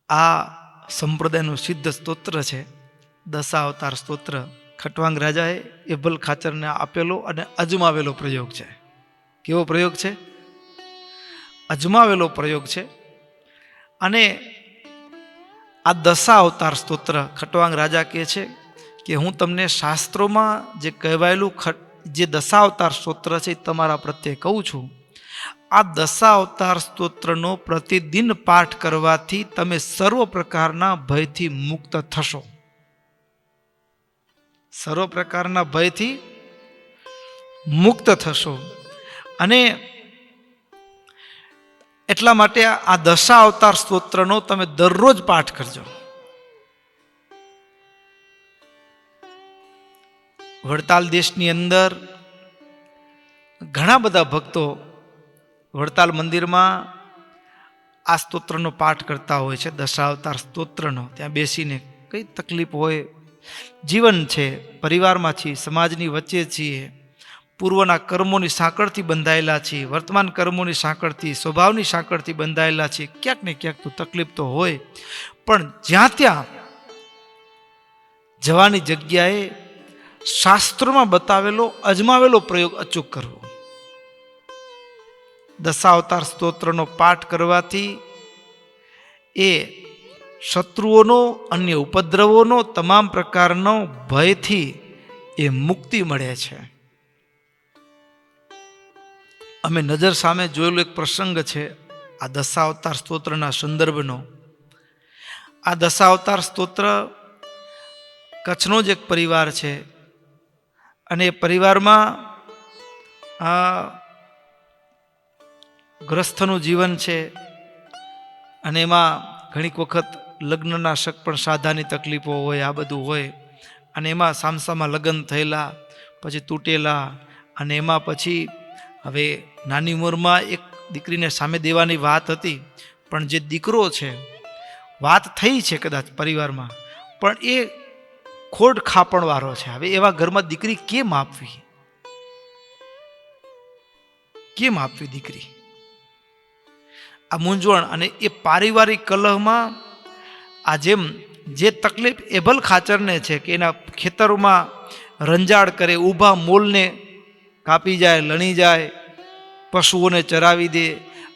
આ સંપ્રદાયનું સિદ્ધ સ્તોત્ર છે, દશાવતાર સ્તોત્ર. ખટવાંગ રાજાએ એભલ ખાચરને આપેલો અને અજમાવેલો પ્રયોગ છે. કેવો પ્રયોગ છે? અજમાવેલો પ્રયોગ છે. અને આ દશાવતાર સ્તોત્ર ખટવાંગ રાજા કહે છે કે હું તમને શાસ્ત્રોમાં જે કહેવાયેલું જે દશાવતાર સ્તોત્ર છે એ તમારા પ્રત્યે કહું છું. આ દશાવતાર સ્તોત્રનો પ્રતિદિન પાઠ કરવાથી તમે સર્વ પ્રકારના ભયથી મુક્ત થશો. સર્વ પ્રકારના ભયથી મુક્ત થશો. અને એટલા માટે આ દશાવતાર સ્તોત્રનો તમે દરરોજ પાઠ કરજો. વડતાલ દેશની અંદર ઘણા બધા ભક્તો વડતાલ મંદિરમાં આ સ્તોત્રનો પાઠ કરતા હોય છે, દશાવતાર સ્તોત્રનો. ત્યાં બેસીને કઈ તકલીફ હોય, જીવન છે, પરિવારમાં છીએ, સમાજની વચ્ચે છીએ, પૂર્વના કર્મોની સાંકળથી બંધાયેલા છીએ, વર્તમાન કર્મોની સાંકળથી, સ્વભાવની સાંકળથી બંધાયેલા છીએ. ક્યાંક ને ક્યાંક તો તકલીફ તો હોય, પણ જ્યાં ત્યાં જવાની જગ્યાએ શાસ્ત્રોમાં બતાવેલો અજમાવેલો પ્રયોગ અચૂક કરવો. દશાવતાર સ્તોત્રનો પાઠ કરવાથી એ શત્રુઓનો, અન્ય ઉપદ્રવોનો, તમામ પ્રકારનો ભયથી એ મુક્તિ મળે છે. અમે નજર સામે જોયેલો એક પ્રસંગ છે આ દશાવતાર સ્તોત્રના સંદર્ભનો. આ દશાવતાર સ્તોત્ર કચ્છનો જ એક પરિવાર છે અને એ પરિવારમાં ગ્રસ્થનું જીવન છે અને એમાં ઘણીક વખત લગ્નના શક પણ સાધાની તકલીફો હોય, આ બધું હોય. અને એમાં સામસામાં લગ્ન થયેલા, પછી તૂટેલા, અને એમાં પછી હવે નાની ઉંમરમાં એક દીકરીને સામે દેવાની વાત હતી, પણ જે દીકરો છે, વાત થઈ છે કદાચ પરિવારમાં, પણ એ ખોડ ખાપણવાળો છે. હવે એવા ઘરમાં દીકરી કેમ આપવી? કેમ આપવી દીકરી? આ મૂંઝવણ. અને એ પારિવારિક કલહમાં આ જેમ જે તકલીફ એભલ ખાચરને છે કે એના ખેતરોમાં રંજાડ કરે, ઊભા મોલને કાપી જાય, લણી જાય, પશુઓને ચરાવી દે,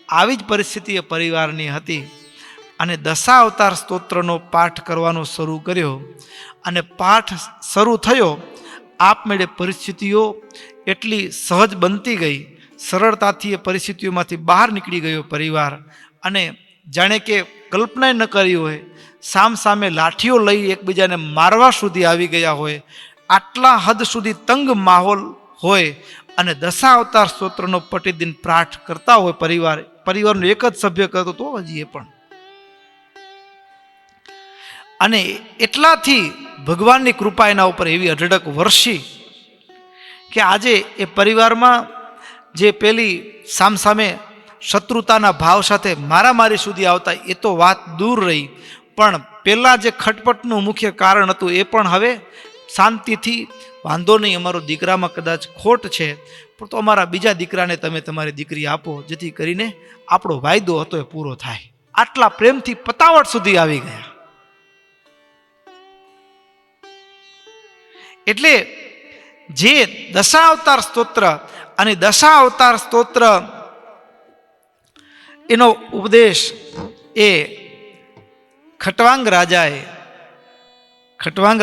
આવી જ પરિસ્થિતિ એ પરિવારની હતી. અને દશાવતાર સ્તોત્રનો પાઠ કરવાનો શરૂ કર્યો અને પાઠ શરૂ થયો, આપમેળે પરિસ્થિતિઓ એટલી સહજ બનતી ગઈ, સરળતાથી એ પરિસ્થિતિઓમાંથી બહાર નીકળી ગયો પરિવાર. અને જાણે કે કલ્પના ન કરી હોય, સામ સામે લાઠીઓ લઈ એકબીજાને મારવા સુધી આવી ગયા હોય, આટલા હદ સુધી તંગ માહોલ હોય. અને દશાવતાર સ્તોત્રનો પ્રતિદિન પાઠ કરતા હોય પરિવારનો એક જ સભ્ય કરતો તો હજી એ પણ. અને એટલાથી ભગવાનની કૃપા એના ઉપર એવી અઢળક વર્ષી કે આજે એ પરિવારમાં જે પેલી સામસામે શત્રુતાના ભાવ સાથે મારામારી સુધી આવતા એ તો વાત દૂર રહી, પણ પેલા જે ખટપટનું મુખ્ય કારણ હતું એ પણ હવે શાંતિથી, વાંધો નહીં, અમારો દીકરામાં કદાચ ખોટ છે, પણ તો અમારા બીજા દીકરાને તમે તમારી દીકરી આપો, જેથી કરીને આપણો વાયદો હતો એ પૂરો થાય. આટલા પ્રેમથી પતાવટ સુધી આવી ગયા. એટલે જે દશાવતાર સ્તોત્ર અને દશાવતાર સ્તોત્ર એનો ઉપદેશ એ ખટવાંગ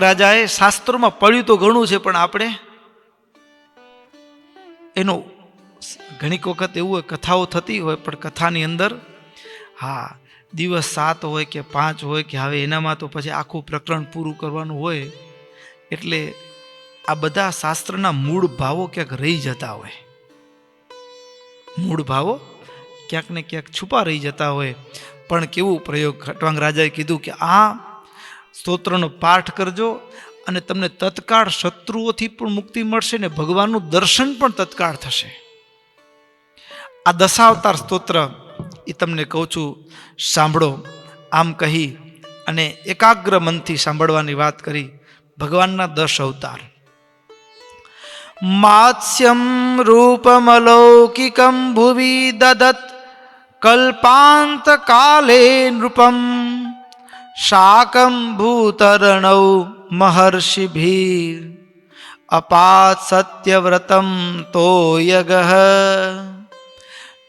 રાજાએ શાસ્ત્રોમાં પડ્યું તો ઘણું છે, પણ આપણે એનો ઘણીક વખત એવું હોય, કથાઓ થતી હોય, પણ કથાની અંદર દિવસ 7 હોય કે 5 હોય કે હવે એનામાં તો પછી આખું પ્રકરણ પૂરું કરવાનું હોય. એટલે આ બધા શાસ્ત્રના મૂળ ભાવો ક્યાંક રહી જતા હોય, મૂળ ભાવો ક્યાંક ને ક્યાંક છુપા રહી જતા હોય. પણ કેવું પ્રયોગ ખટવાંગ રાજાએ કીધું કે આ સ્તોત્રનો પાઠ કરજો અને તમને તત્કાળ શત્રુઓથી પણ મુક્તિ મળશે ને ભગવાનનું દર્શન પણ તત્કાળ થશે. આ દશાવતાર સ્તોત્ર એ તમને કહું છું, સાંભળો. આમ કહી અને એકાગ્ર મનથી સાંભળવાની વાત કરી. ભગવાનના 10 અવતાર. માત્સ્યમ રૂપમલૌકિકમ ભુવિ દદત કલ્પાંત કાલે નૃપમ શાકં ભૂતરણૌ મહર્ષિભીર અપાત સત્યવ્રતમ તોયગઃ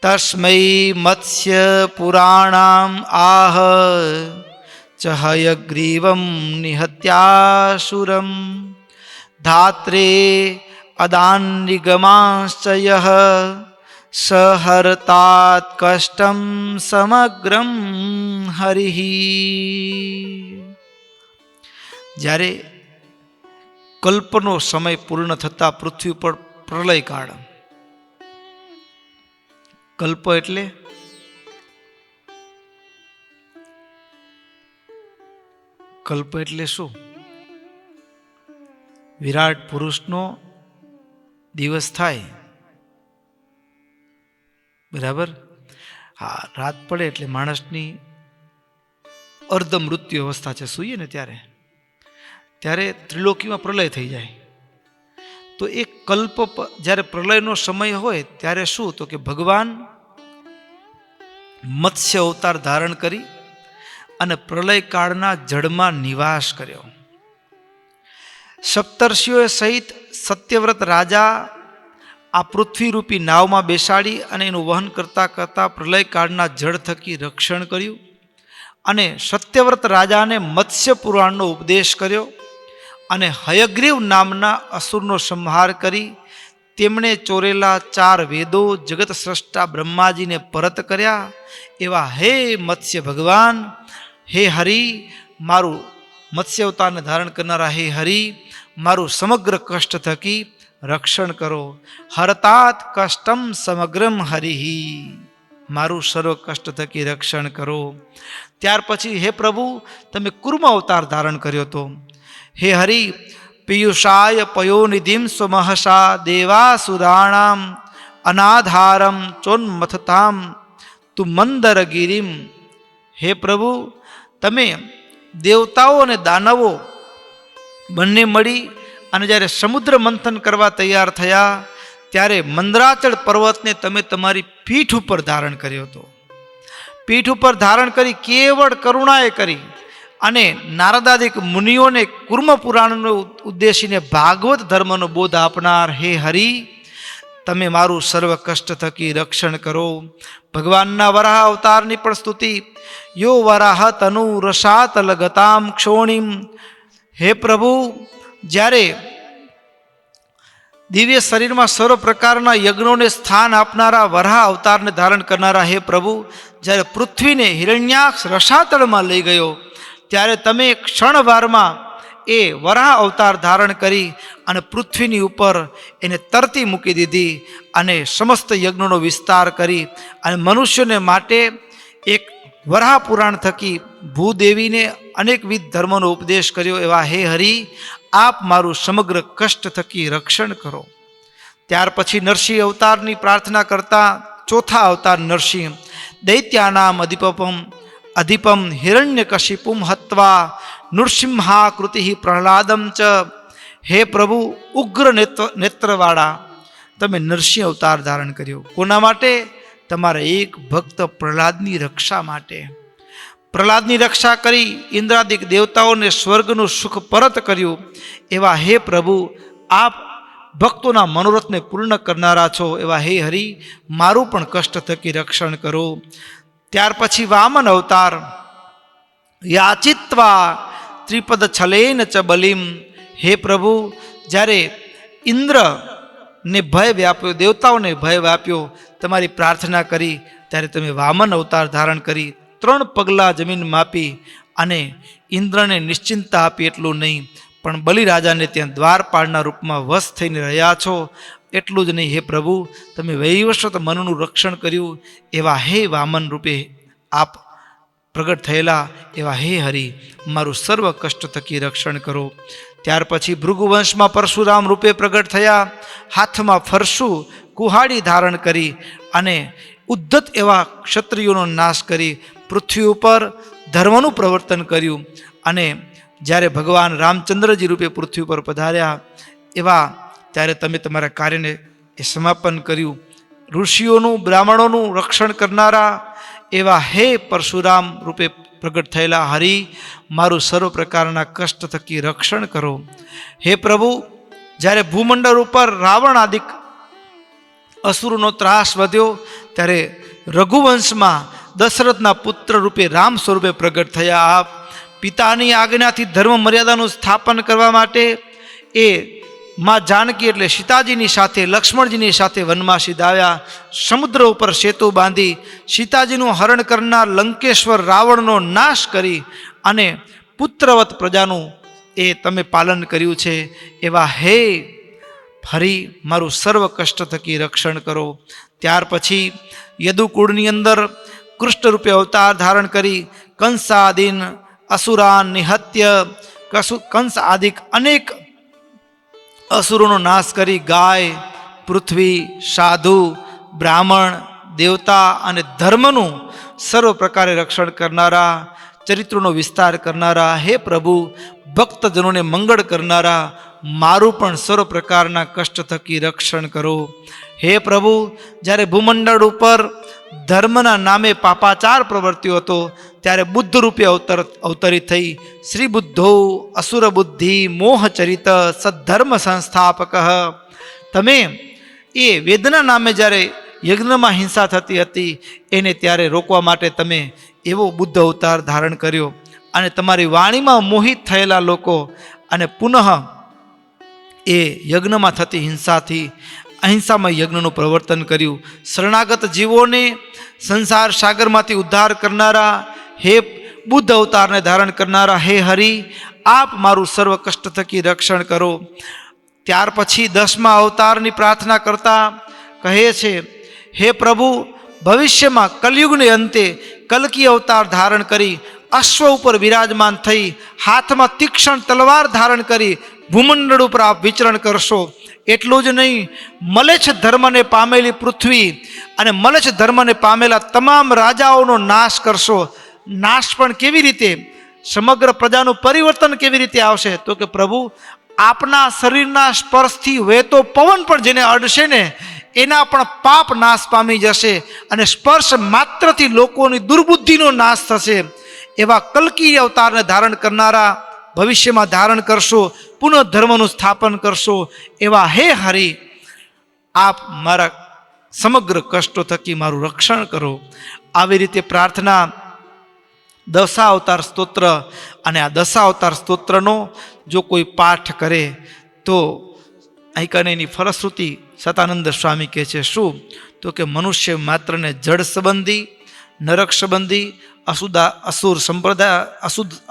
તસ્મૈ મત્સ્ય પુરાણામ આહ ચ હયગ્રીવમ નિહત્યાસુરમ ધાત્રે અદાન્નિગમાંશ્ચ યઃ સહરતાત કષ્ટમ સમગ્રમ હરિઃ. જ્યારે કલ્પનો સમય પૂર્ણ થતા પૃથ્વી પર પ્રલય કાળ. કલ્પ એટલે શું? વિરાટ પુરુષનો દિવસ થાય, બરાબર? હા, રાત પડે એટલે માણસની અર્ધ મૃત્યુ અવસ્થા છે, સૂઈએ ને ત્યારે ત્રિલોકીમાં પ્રલય થઈ જાય. તો એ કલ્પ જ્યારે પ્રલયનો સમય હોય ત્યારે શું, તો કે ભગવાન મત્સ્ય અવતાર ધારણ કરી અને પ્રલય કાળના જળમાં નિવાસ કર્યો. સપ્તર્ષિઓ સહિત સત્યવ્રત રાજા આ પૃથ્વીરૂપી નાવમાં બેસાડી અને એનું વહન કરતા કરતા પ્રલય કાળના જળ થકી રક્ષણ કર્યું. અને સત્યવ્રત રાજાને મત્સ્ય પુરાણનો ઉપદેશ કર્યો અને હયગ્રીવ નામના અસુરનો સંહાર કરી તેમણે ચોરેલા 4 વેદો જગત સ્રષ્ટા બ્રહ્માજીને પરત કર્યા. એવા હે મત્સ્ય ભગવાન, હે હરિ, મારું મત્સ્ય અવતારને ધારણ કરનારા હે હરિ, મારું સમગ્ર કષ્ટ થકી રક્ષણ કરો. હરતાત કષ્ટમ સમગ્રમ હરિઃ, મારું સર્વ કષ્ટ થકી રક્ષણ કરો. ત્યાર પછી હે પ્રભુ, તમે કુર્મ અવતાર ધારણ કર્યો હતો. હે હરિ, પિયુષાય પયોનિધિમ સ્વમહસા દેવાસુરાણામ અનાધારમ ચોન્મથતામ તુ મંદરગીરીમ. હે પ્રભુ, તમે દેવતાઓ અને દાનવો બંને મળી અને જ્યારે સમુદ્ર મંથન કરવા તૈયાર થયા ત્યારે મંદરાચળ પર્વતને તમે તમારી પીઠ ઉપર ધારણ કર્યો હતો. પીઠ ઉપર ધારણ કરી કેવળ કરુણાએ કરી અને નારદાદિક મુનિઓને કુર્મ પુરાણનો ઉદ્દેશીને ભાગવત ધર્મનો બોધ આપનાર હે હરિ, તમે મારું સર્વ કષ્ટ થકી રક્ષણ કરો. ભગવાનના વરાહ અવતારની પણ સ્તુતિ. યો વરાહ તનુ રસાત લગતામ ક્ષોણિમ. હે પ્રભુ, જ્યારે દિવ્ય શરીરમાં સર્વ પ્રકારના યજ્ઞોને સ્થાન આપનારા વરાહ અવતારને ધારણ કરનારા હે પ્રભુ, જ્યારે પૃથ્વીને હિરણ્યાક્ષ રસાતળમાં લઈ ગયો ત્યારે તમે ક્ષણવારમાં એ વરાહ અવતાર ધારણ કરી અને પૃથ્વીની ઉપર એને તરતી મૂકી દીધી અને સમસ્ત યજ્ઞોનો વિસ્તાર કરી અને મનુષ્યને માટે એક વરાહ પુરાણ થકી ભૂદેવીને અનેકવિધ ધર્મનો ઉપદેશ કર્યો. એવા હે હરિ, આપ મારું સમગ્ર કષ્ટ થકી રક્ષણ કરો. ત્યાર પછી નરસિંહ અવતારની પ્રાર્થના કરતા ચોથા અવતાર નરસિંહ દૈત્યાનામ અધિપમ હિરણ્યકશિપુમ હત્વા નૃસિંહાકૃતિ પ્રહલાદમ ચ. હે પ્રભુ, ઉગ્ર નેત્રવાળા તમે નરસિંહ અવતાર ધારણ કર્યો. કોના માટે? તમારા એક ભક્ત પ્રહલાદની રક્ષા માટે. પ્રહલાદની રક્ષા કરી ઇન્દ્રાદિક દેવતાઓને સ્વર્ગનું સુખ પરત કર્યું. એવા હે પ્રભુ, આપ ભક્તોના મનોરથને પૂર્ણ કરનારા છો. એવા હે હરિ, મારું પણ કષ્ટ થકી રક્ષણ કરો. ત્યાર પછી વામન અવતાર યાચિત્વા ત્રિપદ છલેન ચ બલિમ. હે પ્રભુ, જ્યારે ઇન્દ્રને ભય વ્યાપ્યો, દેવતાઓને ભય વ્યાપ્યો, તમારી પ્રાર્થના કરી ત્યારે તમે વામન અવતાર ધારણ કરી 3 પગલાં જમીન માપી અને ઇન્દ્રને નિશ્ચિંતા આપી. એટલું નહીં પણ બલિરાજાને ત્યાં દ્વારપાળના રૂપમાં વશ થઈને રહ્યા છો. એટલું જ નહીં, હે પ્રભુ, તમે વૈવસ્વત મનનું રક્ષણ કર્યું. એવા હે વામન રૂપે આપ પ્રગટ થયેલા. એવા હે હરિ, મારું સર્વ કષ્ટ થકી રક્ષણ કરો. ત્યાર પછી ભૃગુવંશમાં પરશુરામ રૂપે પ્રગટ થયા. હાથમાં ફરસુ કુહાડી ધારણ કરી અને ઉદ્ધત એવા ક્ષત્રિયોનો નાશ કરી પૃથ્વી ઉપર ધર્મનું પ્રવર્તન કર્યું. અને જ્યારે ભગવાન રામચંદ્રજી રૂપે પૃથ્વી પર પધાર્યા એવા ત્યારે તમે તમારા કાર્યને એ સમાપન કર્યું. ઋષિઓનું બ્રાહ્મણોનું રક્ષણ કરનારા એવા હે પરશુરામ રૂપે પ્રગટ થયેલા હરિ, મારું સર્વ પ્રકારના કષ્ટ થકી રક્ષણ કરો. હે પ્રભુ, જ્યારે ભૂમંડળ ઉપર રાવણ આદિક અસુરોનો ત્રાસ વધ્યો ત્યારે રઘુવંશમાં દશરથના પુત્ર રૂપે રામ સ્વરૂપે પ્રગટ થયા. આપ પિતાની આજ્ઞાથી ધર્મ મર્યાદાનું સ્થાપન કરવા માટે એ માં જાનકી એટલે સીતાજીની સાથે લક્ષ્મણજીની સાથે વનમાં સીધાવ્યા. સમુદ્ર ઉપર સેતુ બાંધી સીતાજીનું હરણ કરનાર લંકેશ્વર રાવણનો નાશ કરી અને પુત્રવત પ્રજાનું એ તમે પાલન કર્યું છે. એવા હે ફરી મારું સર્વ કષ્ટ થકી રક્ષણ કરો. ત્યાર પછી યદુકુળની અંદર કૃષ્ણ રૂપે અવતાર ધારણ કરી કંસાદીન અસુરાન નિહત્ય કંસ આદિક અનેક અસુરોનો નાશ કરી ગાય, પૃથ્વી, સાધુ, બ્રાહ્મણ, દેવતા અને ધર્મનું સર્વ પ્રકારે રક્ષણ કરનારા, ચરિત્રોનો વિસ્તાર કરનારા, હે પ્રભુ ભક્તજનોને મંગળ કરનારા, મારું પણ સર્વ પ્રકારના કષ્ટ થકી રક્ષણ કરો. હે પ્રભુ, જ્યારે ભૂમંડળ ઉપર ધર્મના નામે પાપાચાર પ્રવર્ત્યો હતો ત્યારે બુદ્ધ રૂપે અવતરિત થઈ. શ્રી બુદ્ધો અસુર બુદ્ધિ મોહચરિત સદ્ધર્મ સંસ્થાપક. તમે એ વેદના નામે જ્યારે યજ્ઞમાં હિંસા થતી હતી એને ત્યારે રોકવા માટે તમે એવો બુદ્ધ અવતાર ધારણ કર્યો અને તમારી વાણીમાં મોહિત થયેલા લોકો અને પુનઃ એ યજ્ઞમાં થતી હિંસાથી અહિંસામાં યજ્ઞનું પ્રવર્તન કર્યું. શરણાગત જીવોને સંસાર સાગરમાંથી ઉદ્ધાર કરનારા, હે બુદ્ધ અવતારને ધારણ કરનારા, હે હરિ, આપ મારું સર્વ કષ્ટ થકી રક્ષણ કરો. ત્યાર પછી 10મા અવતારની પ્રાર્થના કરતા કહે છે, હે પ્રભુ, ભવિષ્યમાં કલયુગને અંતે કલ્કી અવતાર ધારણ કરી અશ્વ ઉપર વિરાજમાન થઈ હાથમાં તીક્ષ્ણ તલવાર ધારણ કરી ભૂમંડળ ઉપર આપ વિચરણ કરશો. એટલું જ નહીં, મલેચ્છ ધર્મને પામેલી પૃથ્વી અને મલેચ્છ ધર્મને પામેલા તમામ રાજાઓનો નાશ કરશો. નાશ પણ કેવી રીતે? સમગ્ર પ્રજાનું પરિવર્તન કેવી રીતે આવશે? તો કે પ્રભુ, આપના શરીરના સ્પર્શથી વહેતો પવન પણ જેને અડશે ને એના પણ પાપ નાશ પામી જશે અને સ્પર્શ માત્રથી લોકોની દુર્બુદ્ધિનો નાશ થશે. એવા કલ્કી અવતારને ધારણ કરનારા ભવિષ્યમાં ધારણ કરશો, પુનઃ ધર્મનું સ્થાપન કરશો. એવા હે હરિ, આપ મારા સમગ્ર કષ્ટો થકી મારું રક્ષણ કરો. આવી રીતે પ્રાર્થના દશાવતાર સ્તોત્ર, અને આ દશાવતાર સ્તોત્રનો જો કોઈ પાઠ કરે તો અહીં કને એની ફલશ્રુતિ સતાનંદ સ્વામી કહે છે શું? તો કે મનુષ્ય માત્રને જડ સંબંધી, નરક સંબંધી,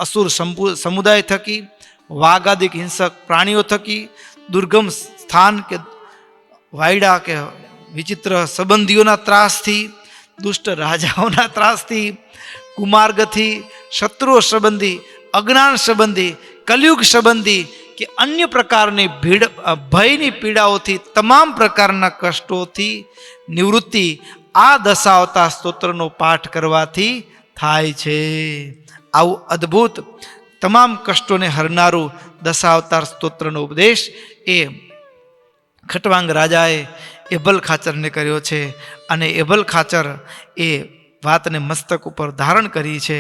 અસુર સમુદાય થકી, વાઘાદિક હિંસક પ્રાણીઓ થકી, દુર્ગમ સ્થાન કે વાયડા કે વિચિત્ર સંબંધીઓના ત્રાસથી, દુષ્ટ રાજાઓના ત્રાસથી, કુમાર્ગથી, શત્રુઓ સંબંધી, અજ્ઞાન સંબંધી, કલયુગ સંબંધી કે અન્ય પ્રકારની ભયની પીડાઓથી, તમામ પ્રકારના કષ્ટોથી નિવૃત્તિ આ દશાવતાર સ્તોત્રનો પાઠ કરવાથી થાય છે. આવું અદ્ભુત તમામ કષ્ટોને હરનારું દશાવતાર સ્તોત્રનો ઉપદેશ એ ખટવાંગ રાજાએ એભલ ખાચરને કર્યો છે અને એભલ ખાચર એ વાતને મસ્તક ઉપર ધારણ કરી છે.